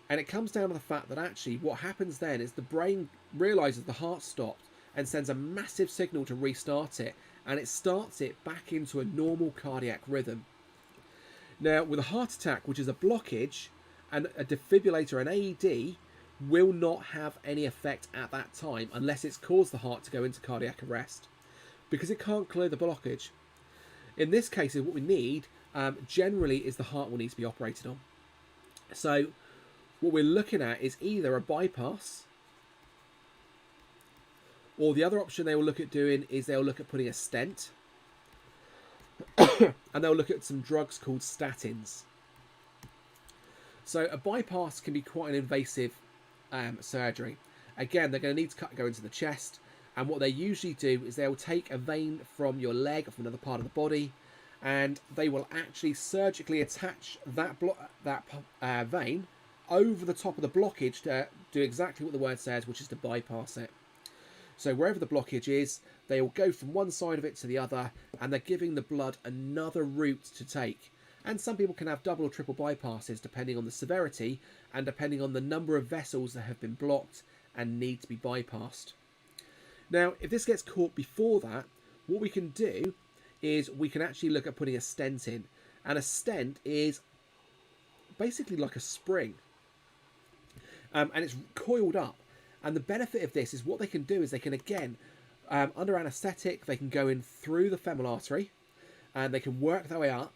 And it comes down to the fact that actually what happens then is the brain realizes the heart stopped and sends a massive signal to restart it, and it starts it back into a normal cardiac rhythm. Now, with a heart attack, which is a blockage, and a defibrillator, an AED, will not have any effect at that time unless it's caused the heart to go into cardiac arrest, because it can't clear the blockage. In this case, what we need generally is the heart will need to be operated on. So what we're looking at is either a bypass, or the other option they will look at doing is they'll look at putting a stent, and they'll look at some drugs called statins. So a bypass can be quite an invasive surgery. Again, they're going to need to go into the chest, and what they usually do is they'll take a vein from your leg or from another part of the body, and they will actually surgically attach that vein over the top of the blockage to do exactly what the word says, which is to bypass it. So wherever the blockage is, they will go from one side of it to the other, and they're giving the blood another route to take. And some people can have double or triple bypasses depending on the severity and depending on the number of vessels that have been blocked and need to be bypassed. Now, if this gets caught before that, what we can do is we can actually look at putting a stent in. And a stent is basically like a spring. And it's coiled up. And the benefit of this is what they can do is they can, again, under anaesthetic, they can go in through the femoral artery and they can work their way up.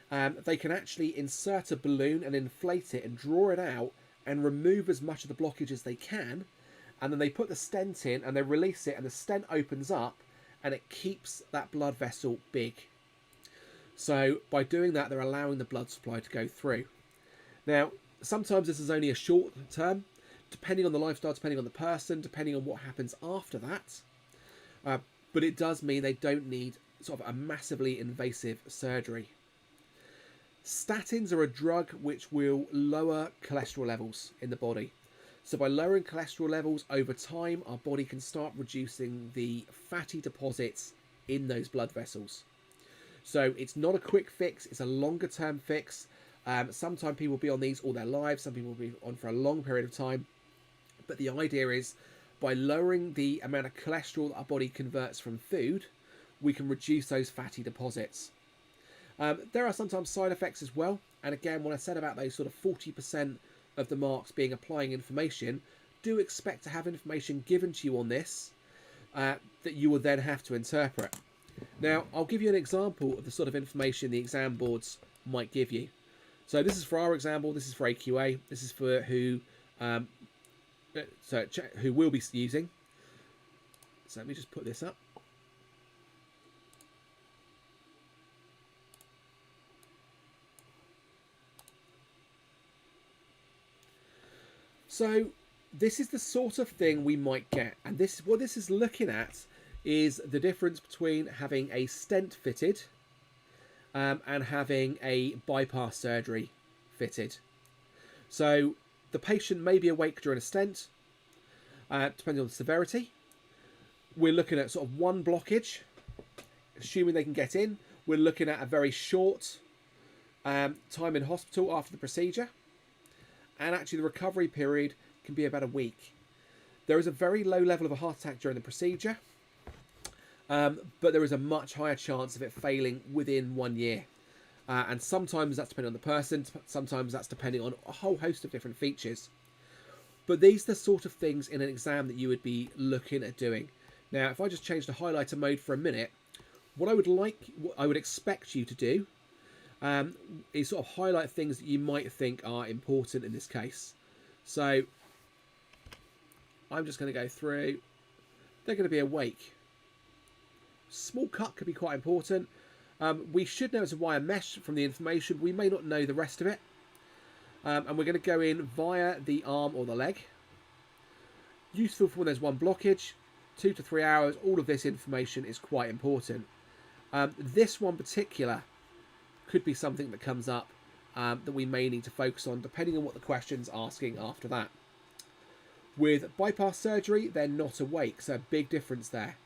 They can actually insert a balloon and inflate it and draw it out and remove as much of the blockage as they can. And then they put the stent in and they release it, and the stent opens up and it keeps that blood vessel big. So by doing that, they're allowing the blood supply to go through. Now, sometimes this is only a short term, depending on the lifestyle, depending on the person, depending on what happens after that. But it does mean they don't need sort of a massively invasive surgery. Statins are a drug which will lower cholesterol levels in the body. So by lowering cholesterol levels over time, our body can start reducing the fatty deposits in those blood vessels. So it's not a quick fix, it's a longer term fix. Sometimes people will be on these all their lives, some people will be on for a long period of time. But the idea is, by lowering the amount of cholesterol that our body converts from food, we can reduce those fatty deposits. There are sometimes side effects as well. And again, when I said about those sort of 40% of the marks being applying information, do expect to have information given to you on this that you will then have to interpret. Now, I'll give you an example of the sort of information the exam boards might give you. So this is for our exam board, this is for AQA, this is for who we'll be using. So let me just put this up. So this is the sort of thing we might get, and this what this is looking at is the difference between having a stent fitted and having a bypass surgery fitted. So the patient may be awake during a stent, depending on the severity. We're looking at sort of one blockage, assuming they can get in. We're looking at a very short time in hospital after the procedure. And actually the recovery period can be about a week. There is a very low level of a heart attack during the procedure, but there is a much higher chance of it failing within 1 year. And sometimes that's depending on the person, sometimes that's depending on a whole host of different features. But these are the sort of things in an exam that you would be looking at doing. Now, if I just change the highlighter mode for a minute, what I would expect you to do is sort of highlight things that you might think are important in this case. So I'm just going to go through. They're going to be awake. Small cut could be quite important. We should know it's a wire mesh from the information. We may not know the rest of it. And we're going to go in via the arm or the leg. Useful for when there's one blockage. 2 to 3 hours. All of this information is quite important. This one particular could be something that comes up that we may need to focus on depending on what the question's asking after that. With bypass surgery, they're not awake, so big difference there.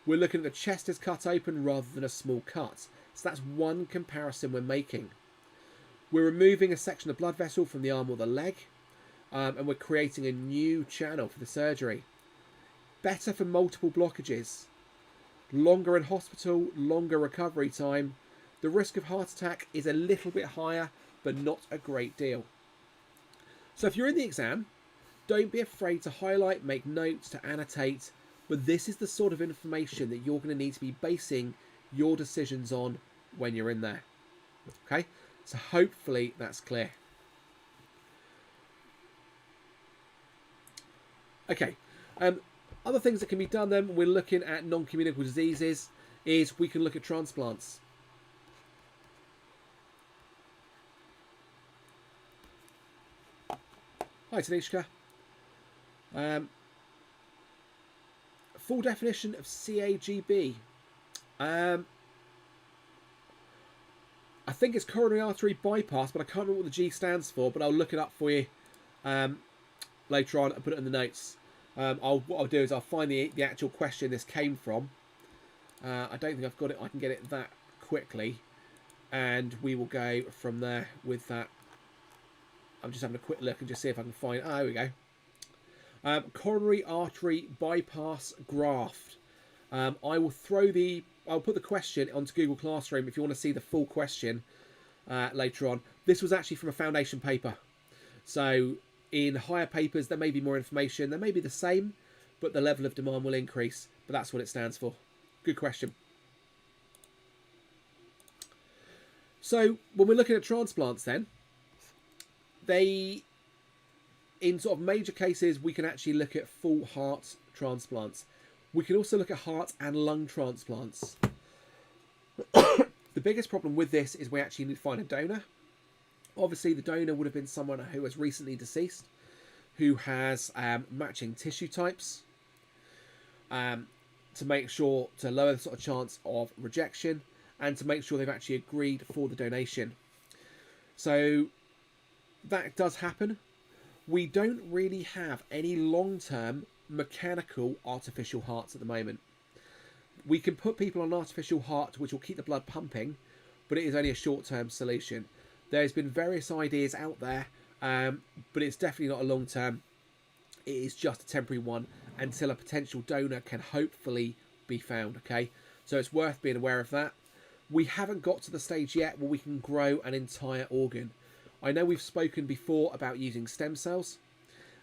We're looking at the chest is cut open rather than a small cut. So that's one comparison we're making. We're removing a section of blood vessel from the arm or the leg, and we're creating a new channel for the surgery. Better for multiple blockages. Longer in hospital, longer recovery time. The risk of heart attack is a little bit higher, but not a great deal. So if you're in the exam, don't be afraid to highlight, make notes, to annotate, but this is the sort of information that you're going to need to be basing your decisions on when you're in there. Okay, so hopefully that's clear. Okay, other things that can be done then, we're looking at non-communicable diseases, is we can look at transplants. Hi Tanishka. Full definition of CAGB. I think it's coronary artery bypass, but I can't remember what the G stands for, but I'll look it up for you later on and put it in the notes. What I'll do is I'll find the actual question this came from. I don't think I've got it. I can get it that quickly, and we will go from there with that. I'm just having a quick look and just see if I can find. Oh, there we go. Coronary artery bypass graft. I'll put the question onto Google Classroom if you want to see the full question later on. This was actually from a foundation paper. So in higher papers, there may be more information. They may be the same, but the level of demand will increase. But that's what it stands for. Good question. So when we're looking at transplants then, in sort of major cases, we can actually look at full heart transplants. We can also look at heart and lung transplants. The biggest problem with this is we actually need to find a donor. Obviously, the donor would have been someone who has recently deceased, who has matching tissue types, to make sure to lower the sort of chance of rejection and to make sure they've actually agreed for the donation. So that does happen. We don't really have any long-term mechanical artificial hearts at the moment. We can put people on an artificial heart which will keep the blood pumping, but it is only a short-term solution. There's been various ideas out there, but it's definitely not a long-term. It is just a temporary one until a potential donor can hopefully be found, okay? So it's worth being aware of that. We haven't got to the stage yet where we can grow an entire organ. I know we've spoken before about using stem cells,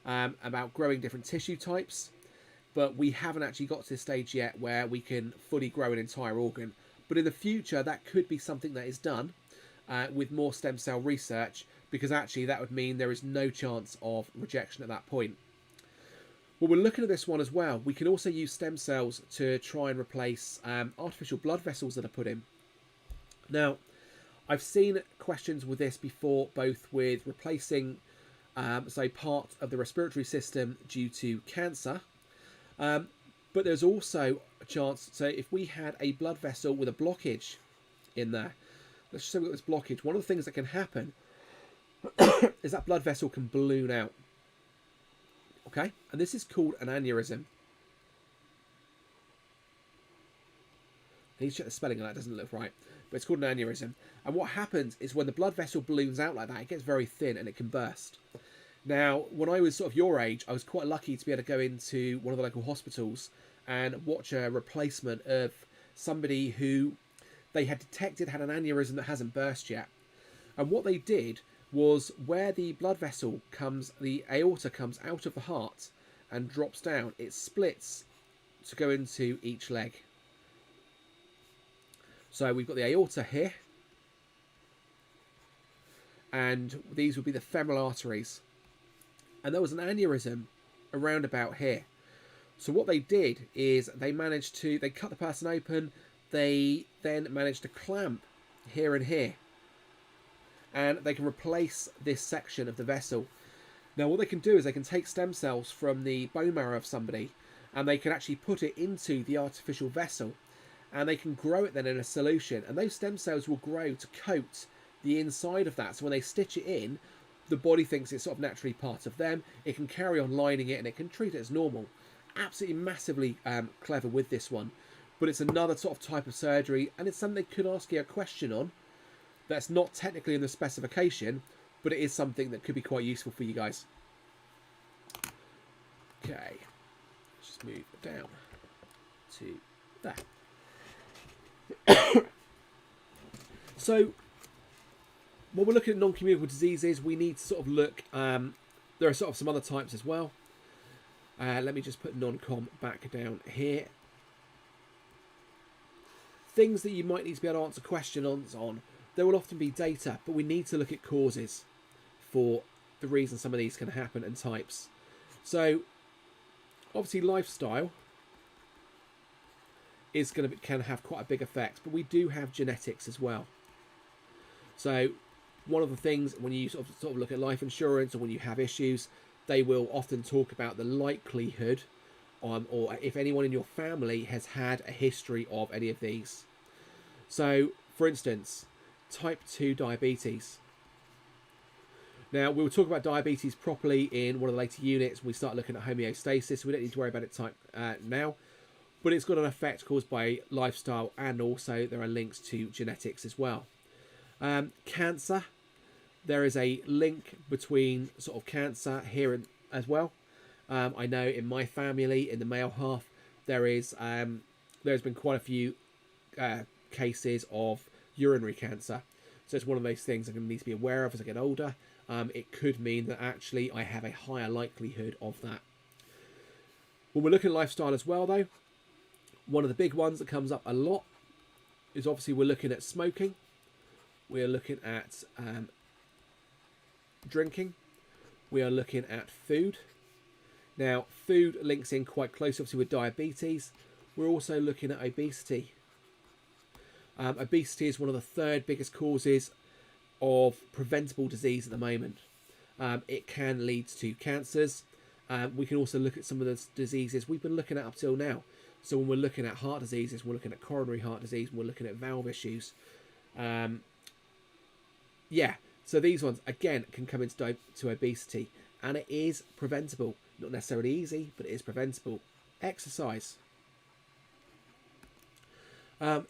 about growing different tissue types, but we haven't actually got to the stage yet where we can fully grow an entire organ. But in the future, that could be something that is done with more stem cell research, because actually that would mean there is no chance of rejection at that point. Well, we're looking at this one as well. We can also use stem cells to try and replace artificial blood vessels that are put in. Now, I've seen questions with this before, both with replacing, say, part of the respiratory system due to cancer, but there's also a chance, so if we had a blood vessel with a blockage in there, let's just say we've got this blockage, one of the things that can happen is that blood vessel can balloon out. Okay, and this is called an aneurysm. I need to check the spelling of that, doesn't look right, but it's called an aneurysm. And what happens is when the blood vessel balloons out like that, it gets very thin and it can burst. Now, when I was sort of your age, I was quite lucky to be able to go into one of the local hospitals and watch a replacement of somebody who they had detected had an aneurysm that hasn't burst yet. And what they did was where the blood vessel comes, the aorta comes out of the heart and drops down, it splits to go into each leg. So we've got the aorta here, and these would be the femoral arteries. And there was an aneurysm around about here. So what they did is they cut the person open, they then managed to clamp here and here, and they can replace this section of the vessel. Now what they can do is they can take stem cells from the bone marrow of somebody, and they can actually put it into the artificial vessel, and they can grow it then in a solution, and those stem cells will grow to coat the inside of that. So when they stitch it in, the body thinks it's sort of naturally part of them. It can carry on lining it and it can treat it as normal. Absolutely massively clever with this one. But it's another sort of type of surgery, and it's something they could ask you a question on that's not technically in the specification, but it is something that could be quite useful for you guys. Okay, let's just move it down to there. So when we're looking at non-communicable diseases, we need to sort of look, there are sort of some other types as well. Let me just put non-com back down here. Things that you might need to be able to answer questions on. There will often be data, but we need to look at causes for the reason some of these can happen and types. So obviously lifestyle is can have quite a big effect, but we do have genetics as well. So one of the things when you sort of look at life insurance, or when you have issues, they will often talk about the likelihood on, or if anyone in your family has had a history of any of these. So for instance, type 2 diabetes. Now we'll talk about diabetes properly in one of the later units when we start looking at homeostasis, so we don't need to worry about it now. But it's got an effect caused by lifestyle, and also there are links to genetics as well. Cancer, there is a link between sort of cancer here and as well. I know in my family, in the male half, there's been quite a few cases of urinary cancer. So it's one of those things I'm going to need to be aware of as I get older. It could mean that actually I have a higher likelihood of that. When we're looking at lifestyle as well though, one of the big ones that comes up a lot is obviously we're looking at smoking. We're looking at drinking. We are looking at food. Now, food links in quite closely obviously with diabetes. We're also looking at obesity. Obesity is one of the third biggest causes of preventable disease at the moment. It can lead to cancers. We can also look at some of the diseases we've been looking at up till now. So when we're looking at heart diseases, we're looking at coronary heart disease, we're looking at valve issues. Yeah, so these ones, again, can come into obesity. And it is preventable. Not necessarily easy, but it is preventable. Exercise.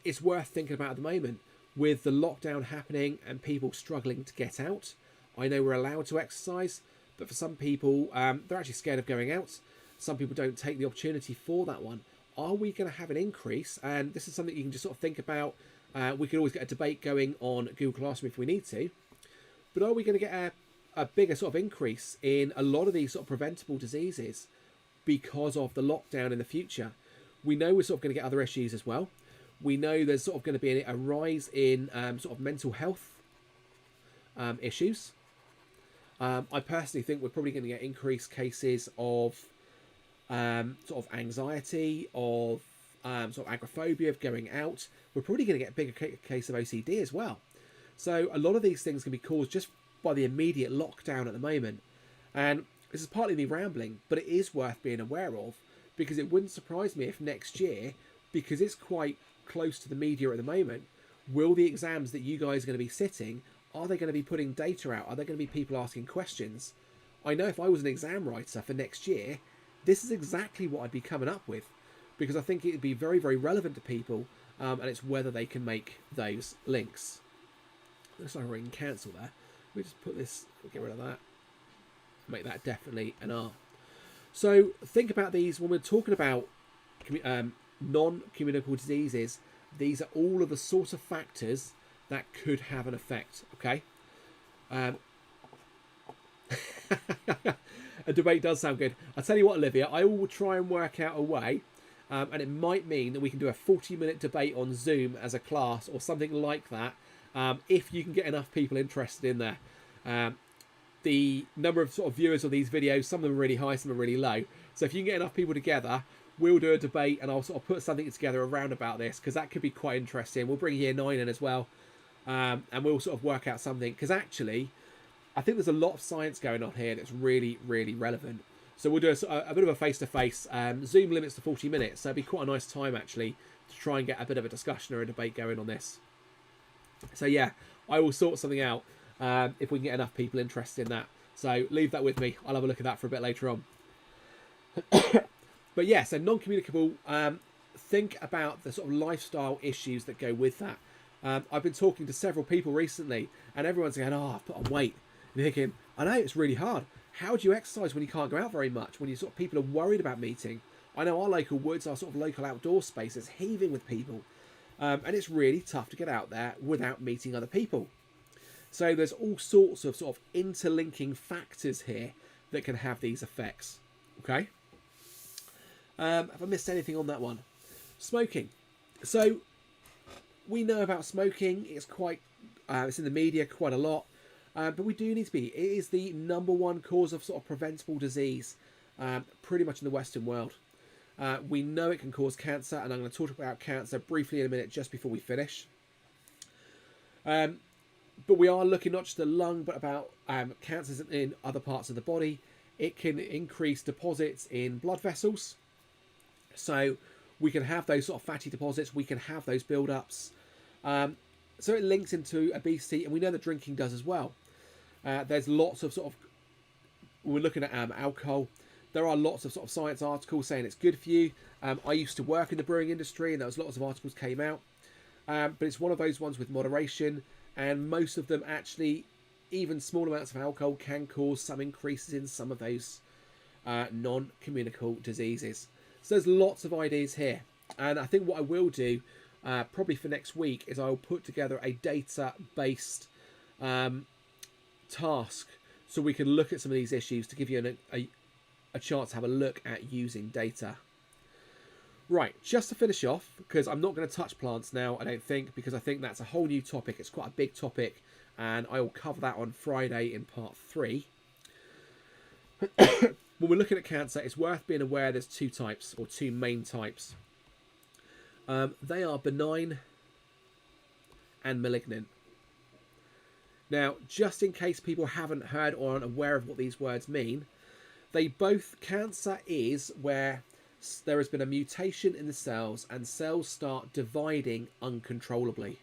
It's worth thinking about at the moment with the lockdown happening and people struggling to get out. I know we're allowed to exercise, but for some people, they're actually scared of going out. Some people don't take the opportunity for that one. Are we going to have an increase? And this is something you can just sort of think about. We could always get a debate going on Google Classroom if we need to. But are we going to get a bigger sort of increase in a lot of these sort of preventable diseases because of the lockdown in the future? We know we're sort of going to get other issues as well. We know there's sort of going to be a rise in sort of mental health issues. I personally think we're probably going to get increased cases of sort of anxiety, of sort of agoraphobia, of going out. We're probably going to get a bigger case of OCD as well. So a lot of these things can be caused just by the immediate lockdown at the moment. And this is partly me rambling, but it is worth being aware of, because it wouldn't surprise me if next year, because it's quite close to the media at the moment, will the exams that you guys are going to be sitting, are they going to be putting data out? Are there going to be people asking questions? I know if I was an exam writer for next year, this is exactly what I'd be coming up with, because I think it would be very, very relevant to people, and it's whether they can make those links. Looks like we can cancel there. We just put this, get rid of that, make that definitely an R. So think about these when we're talking about non-communicable diseases. These are all of the sort of factors that could have an effect. Okay. A debate does sound good. I'll tell you what, Olivia, I will try and work out a way, and it might mean that we can do a 40-minute debate on Zoom as a class or something like that, if you can get enough people interested in there. The number of sort of viewers of these videos, some of them are really high, some are really low. So if you can get enough people together, we'll do a debate, and I'll sort of put something together around about this, because that could be quite interesting. We'll bring Year 9 in as well, and we'll sort of work out something, because actually I think there's a lot of science going on here that's really, really relevant. So we'll do a bit of a face-to-face. Zoom limits to 40 minutes, so it'd be quite a nice time actually to try and get a bit of a discussion or a debate going on this. So yeah, I will sort something out if we can get enough people interested in that. So leave that with me. I'll have a look at that for a bit later on. But yeah, so non-communicable, think about the sort of lifestyle issues that go with that. I've been talking to several people recently, and everyone's going, oh, I've put on weight. And you're thinking, I know, it's really hard. How do you exercise when you can't go out very much, when you sort of people are worried about meeting? I know our local woods, our sort of local outdoor space is heaving with people. And it's really tough to get out there without meeting other people. So there's all sorts of sort of interlinking factors here that can have these effects. Okay? Have I missed anything on that one? Smoking. So we know about smoking. It's quite, it's in the media quite a lot. But we do need to be. It is the #1 cause of sort of preventable disease, pretty much in the Western world. We know it can cause cancer, and I'm going to talk about cancer briefly in a minute just before we finish. But we are looking not just at the lung, but about cancers in other parts of the body. It can increase deposits in blood vessels. So we can have those sort of fatty deposits. We can have those build-ups. So it links into obesity, and we know that drinking does as well. There's lots of sort of, we're looking at alcohol. There are lots of sort of science articles saying it's good for you. I used to work in the brewing industry, and there was lots of articles came out. But it's one of those ones with moderation, and most of them actually, even small amounts of alcohol can cause some increases in some of those non-communicable diseases. So there's lots of ideas here. And I think what I will do, probably for next week, is I'll put together a data-based task so we can look at some of these issues to give you a chance to have a look at using data. Right, just to finish off, because I'm not going to touch plants now, I don't think, because I think that's a whole new topic. It's quite a big topic, and I will cover that on Friday in part 3. When we're looking at cancer, it's worth being aware there's two types, or two main types. They are benign and malignant. Now, just in case people haven't heard or aren't aware of what these words mean, cancer is where there has been a mutation in the cells and cells start dividing uncontrollably.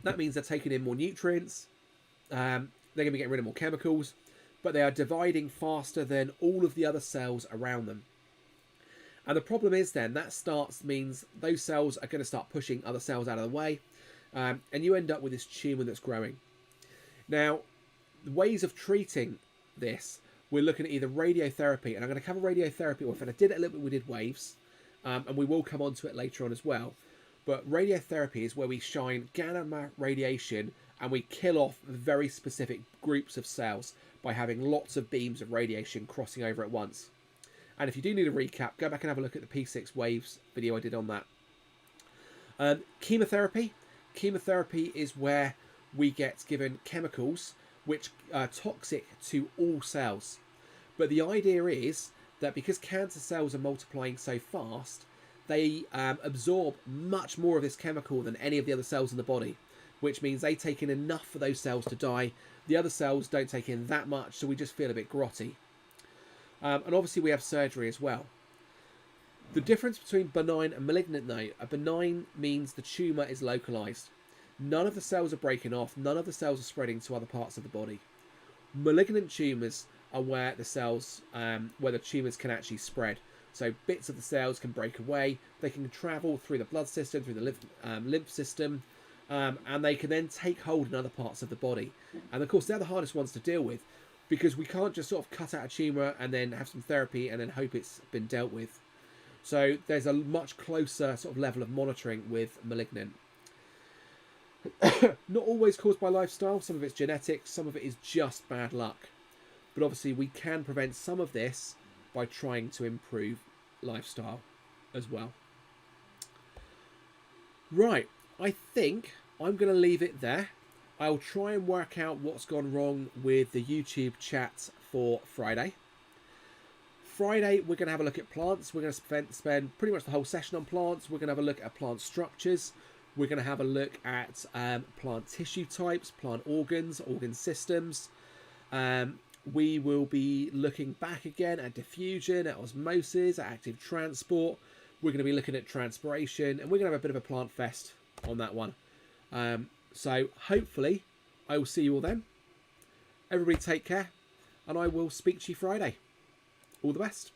That means they're taking in more nutrients, they're going to be getting rid of more chemicals, but they are dividing faster than all of the other cells around them. And the problem is then that means those cells are going to start pushing other cells out of the way, and you end up with this tumour that's growing. Now, the ways of treating this, we're looking at either radiotherapy, and I'm going to cover radiotherapy, or if I did it a little bit, we did waves, and we will come on to it later on as well. But radiotherapy is where we shine gamma radiation and we kill off very specific groups of cells by having lots of beams of radiation crossing over at once. And if you do need a recap, go back and have a look at the P6 waves video I did on that. Chemotherapy. Chemotherapy is where we get given chemicals which are toxic to all cells. But the idea is that because cancer cells are multiplying so fast, they absorb much more of this chemical than any of the other cells in the body, which means they take in enough for those cells to die. The other cells don't take in that much, so we just feel a bit grotty. And obviously we have surgery as well. The difference between benign and malignant though, a benign means the tumour is localised. None of the cells are breaking off, none of the cells are spreading to other parts of the body. Malignant tumours are where the cells, where the tumours can actually spread. So bits of the cells can break away, they can travel through the blood system, through the lymph system, and they can then take hold in other parts of the body. And of course they're the hardest ones to deal with, because we can't just sort of cut out a tumour and then have some therapy and then hope it's been dealt with. So there's a much closer sort of level of monitoring with malignant. Not always caused by lifestyle, some of it's genetics, some of it is just bad luck. But obviously we can prevent some of this by trying to improve lifestyle as well. Right, I think I'm going to leave it there. I'll try and work out what's gone wrong with the YouTube chat for Friday. Friday, we're going to have a look at plants. We're going to spend pretty much the whole session on plants. We're going to have a look at plant structures. We're going to have a look at plant tissue types, plant organs, organ systems. We will be looking back again at diffusion, at osmosis, at active transport. We're going to be looking at transpiration, and we're going to have a bit of a plant fest on that one. So hopefully I will see you all then. Everybody take care, and I will speak to you Friday. All the best.